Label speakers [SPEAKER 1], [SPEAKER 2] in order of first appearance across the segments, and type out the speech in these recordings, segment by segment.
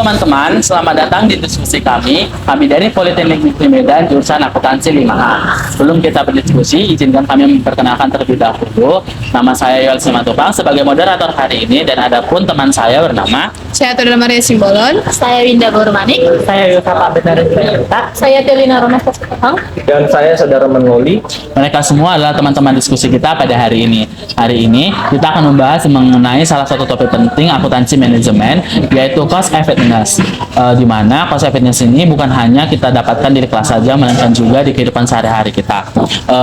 [SPEAKER 1] teman-teman, selamat datang di diskusi kami. Kami dari Politeknik Negeri Medan, jurusan Akuntansi 5A. Sebelum kita berdiskusi, izinkan kami memperkenalkan terlebih dahulu. Nama saya Yoel Simatupang sebagai moderator hari ini, dan ada pun teman saya bernama
[SPEAKER 2] Saya Tudor Maria Simbolon.
[SPEAKER 3] Saya Winda Bormanik.
[SPEAKER 4] Saya Yuka Pak Benaran Cinta.
[SPEAKER 3] Saya Telina Rona Sasepang.
[SPEAKER 4] Dan saya Saudara Menoli.
[SPEAKER 1] mereka semua adalah teman-teman diskusi kita pada hari ini. Hari ini kita akan membahas mengenai salah satu topik penting akuntansi manajemen, yaitu cost effectiveness. Di mana cost effectiveness ini bukan hanya kita dapatkan di kelas saja, melainkan juga di kehidupan sehari-hari kita.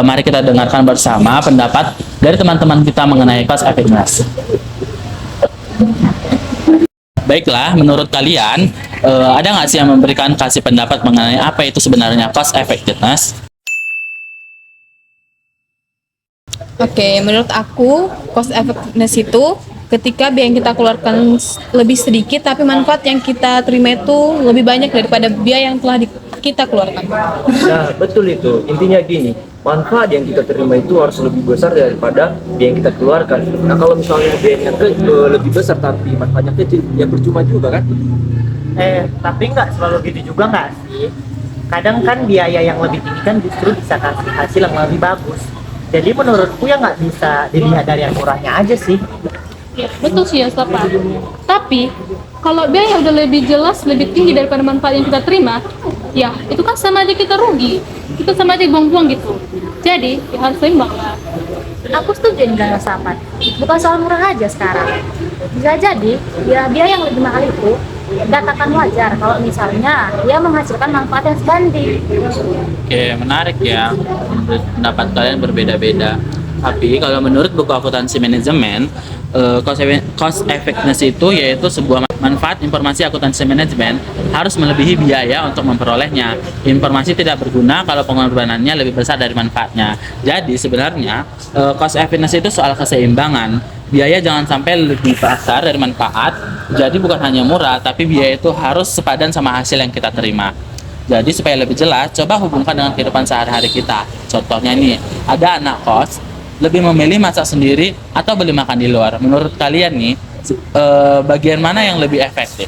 [SPEAKER 1] Mari kita dengarkan bersama pendapat dari teman-teman kita mengenai cost effectiveness. Baiklah, menurut kalian, ada nggak sih yang memberikan kasih pendapat mengenai apa itu sebenarnya cost effectiveness?
[SPEAKER 2] Oke, menurut aku cost effectiveness itu ketika biaya yang kita keluarkan lebih sedikit tapi manfaat yang kita terima itu lebih banyak daripada biaya yang telah kita keluarkan.
[SPEAKER 4] Nah, betul itu. Intinya gini, manfaat yang kita terima itu harus lebih besar daripada biaya yang kita keluarkan. Nah, kalau misalnya biayanya lebih besar tapi manfaatnya kecil, ya percuma juga kan?
[SPEAKER 5] Tapi nggak selalu gitu juga nggak sih? Kadang kan biaya yang lebih tinggi kan justru bisa kasih hasil yang lebih bagus. Jadi menurutku ya nggak bisa dilihat dari yang murahnya aja sih.
[SPEAKER 3] Ya, betul sih ya, sepakat. Tapi kalau biaya udah lebih jelas lebih tinggi daripada manfaat yang kita terima, ya itu kan sama aja kita rugi. Kita sama aja buang-buang gitu. Jadi ya harus seimbang lah.
[SPEAKER 6] Aku setuju dengan Sapat. Bukan soal murah aja sekarang. Bisa jadi ya biaya yang lebih mahal itu dikatakan wajar kalau misalnya dia menghasilkan manfaat yang sebanding.
[SPEAKER 1] Oke, menarik ya. Pendapat kalian berbeda-beda. Tapi kalau menurut buku akuntansi manajemen, cost effectiveness itu yaitu sebuah manfaat informasi akuntansi manajemen harus melebihi biaya untuk memperolehnya. Informasi tidak berguna kalau pengorbanannya lebih besar dari manfaatnya. Jadi sebenarnya cost effectiveness itu soal keseimbangan. Biaya jangan sampai lebih besar dari manfaat. Jadi bukan hanya murah, tapi biaya itu harus sepadan sama hasil yang kita terima. Jadi supaya lebih jelas, coba hubungkan dengan kehidupan sehari-hari kita. Contohnya nih, ada anak kos lebih memilih masak sendiri atau beli makan di luar. Menurut kalian nih, bagian mana yang lebih efektif?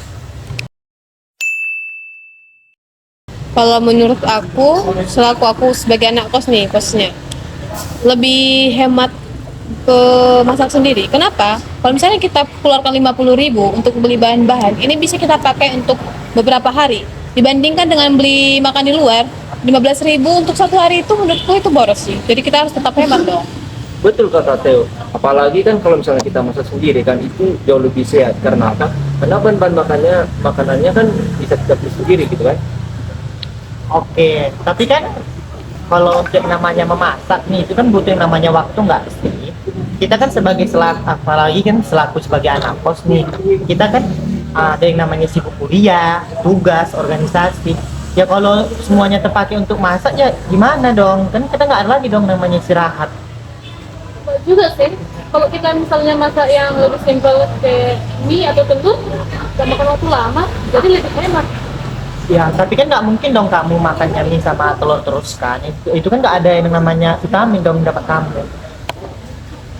[SPEAKER 2] Kalau menurut aku, selaku aku sebagai anak kos nih, kosnya lebih hemat ke masak sendiri. Kenapa? Kalau misalnya kita keluarkan 50.000 untuk beli bahan-bahan, ini bisa kita pakai untuk beberapa hari. Dibandingkan dengan beli makan di luar, 15.000 untuk satu hari itu menurutku itu boros sih. Jadi kita harus tetap hemat dong.
[SPEAKER 4] Betul kata Theo. Apalagi kan kalau misalnya kita masak sendiri kan itu jauh lebih sehat. Karena apa? Karena bahan-bahan makanannya kan bisa kita beli sendiri gitu kan.
[SPEAKER 5] Oke, tapi kan kalau untuk namanya memasak nih itu kan butuh yang namanya waktu nggak sih? Kita kan sebagai apalagi kan selaku sebagai anak kos nih, kita kan ada yang namanya sibuk kuliah, tugas, organisasi. Ya kalau semuanya terpakai untuk masak ya gimana dong? Kan kita nggak ada lagi dong namanya istirahat.
[SPEAKER 3] Betul juga sih. Kalau kita misalnya masak yang lebih simpel kayak mie atau telur, gak makan waktu lama, jadi lebih hemat.
[SPEAKER 5] Ya, tapi kan nggak mungkin dong kamu makannya mie sama telur terus kan. Itu kan nggak ada yang namanya vitamin dong dapat kamu.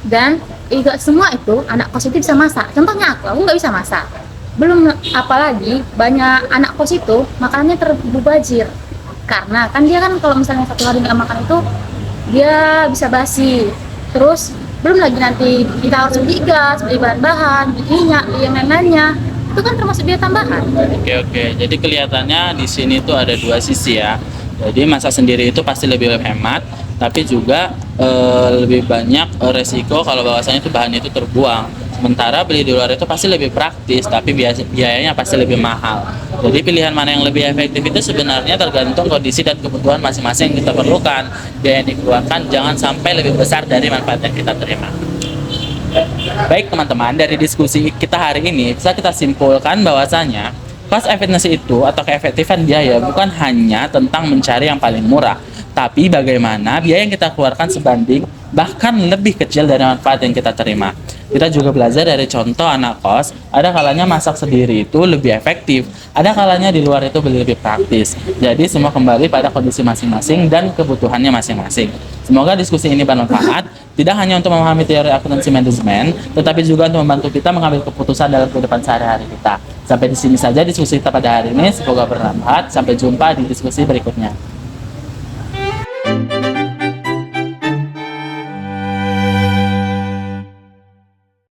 [SPEAKER 6] Dan tidak semua itu anak kos itu bisa masak. Contohnya aku nggak bisa masak. Belum apalagi banyak anak kos itu makanannya terbubazir. Karena kan dia kan kalau misalnya satu hari nggak makan itu dia bisa basi. Terus belum lagi nanti kita harus beli gas, beli bahan-bahan, beli minyak, beli yang lain-lainnya. Itu kan termasuk biaya tambahan.
[SPEAKER 1] Oke. Jadi kelihatannya di sini tuh ada dua sisi ya. Jadi masak sendiri itu pasti lebih hemat, tapi juga lebih banyak resiko kalau bahwasanya itu bahannya itu terbuang. Sementara beli di luar itu pasti lebih praktis, tapi biayanya pasti lebih mahal. Jadi pilihan mana yang lebih efektif itu sebenarnya tergantung kondisi dan kebutuhan masing-masing yang kita perlukan. Biaya yang dikeluarkan jangan sampai lebih besar dari manfaat yang kita terima. Baik teman-teman, dari diskusi kita hari ini bisa kita simpulkan bahwasanya cost effectiveness itu atau keefektifan biaya bukan hanya tentang mencari yang paling murah, Tapi bagaimana biaya yang kita keluarkan sebanding bahkan lebih kecil dari manfaat yang kita terima. Kita juga belajar dari contoh anak kos, ada kalanya masak sendiri itu lebih efektif, ada kalanya di luar itu lebih praktis. Jadi semua kembali pada kondisi masing-masing dan kebutuhannya masing-masing. Semoga diskusi ini bermanfaat, tidak hanya untuk memahami teori akuntansi manajemen, tetapi juga untuk membantu kita mengambil keputusan dalam kehidupan sehari-hari kita. Sampai di sini saja diskusi kita pada hari ini, semoga bermanfaat. Sampai jumpa di diskusi berikutnya.